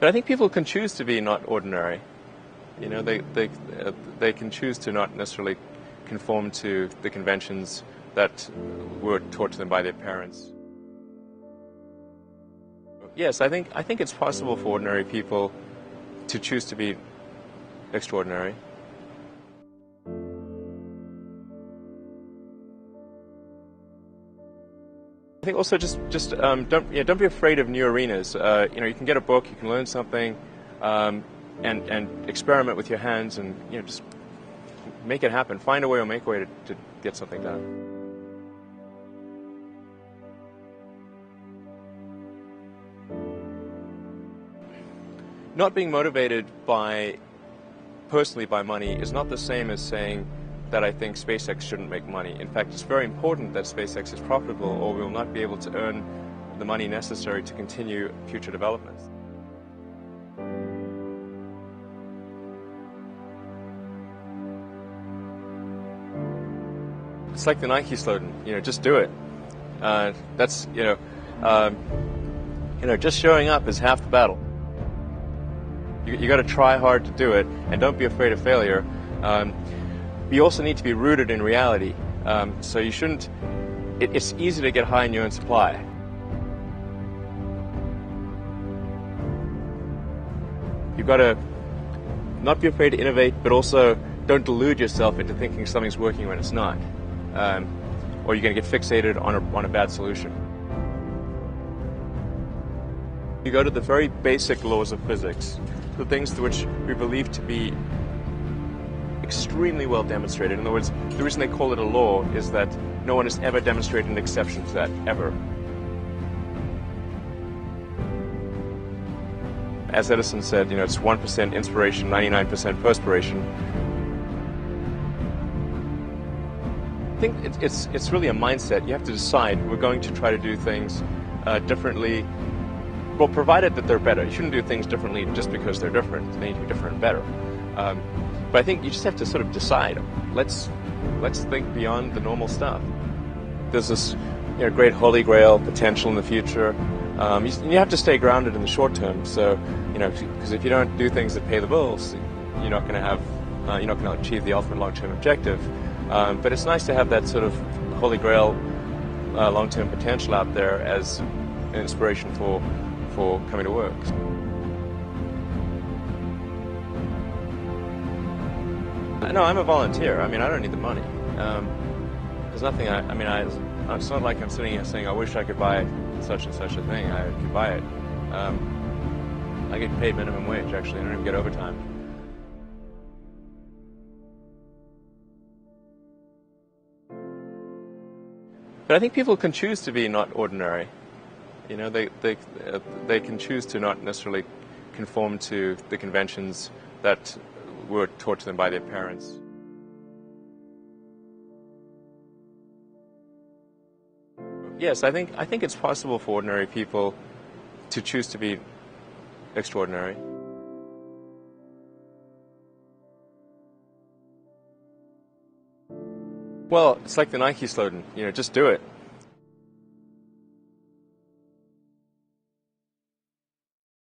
But I think people can choose to be not ordinary. You know, they can choose to not necessarily conform to the conventions that were taught to them by their parents. Yes, I think it's possible for ordinary people to choose to be extraordinary. I think also just don't be afraid of new arenas. You can get a book, you can learn something, and experiment with your hands, and just make it happen. Find a way or make a way to get something done. Not being motivated personally by money is not the same as saying that I think SpaceX shouldn't make money. In fact, it's very important that SpaceX is profitable, or we will not be able to earn the money necessary to continue future developments. It's like the Nike slogan, just do it. That's just showing up is half the battle. You got to try hard to do it, and don't be afraid of failure. You also need to be rooted in reality. So you shouldn't. It's easy to get high in your own supply. You've got to not be afraid to innovate, but also don't delude yourself into thinking something's working when it's not, or you're going to get fixated on a bad solution. You go to the very basic laws of physics, the things which we believe to be extremely well demonstrated. In other words, the reason they call it a law is that no one has ever demonstrated an exception to that, ever. As Edison said, it's 1% inspiration, 99% perspiration. I think it's really a mindset. You have to decide, we're going to try to do things differently. Well, provided that they're better. You shouldn't do things differently just because they're different. They need to be different and better. But I think you just have to sort of decide. Let's think beyond the normal stuff. There's this great holy grail potential in the future. You have to stay grounded in the short term. So because if you don't do things that pay the bills, you're not going to achieve the ultimate long-term objective. But it's nice to have that sort of holy grail long-term potential out there as an inspiration for coming to work. No, I'm a volunteer. I don't need the money. There's nothing. It's not like I'm sitting here saying I wish I could buy such and such a thing. I could buy it. I get paid minimum wage. Actually, I don't even get overtime. But I think people can choose to be not ordinary. They can choose to not necessarily conform to the conventions that were taught to them by their parents. Yes, I think it's possible for ordinary people to choose to be extraordinary. Well, it's like the Nike slogan, just do it.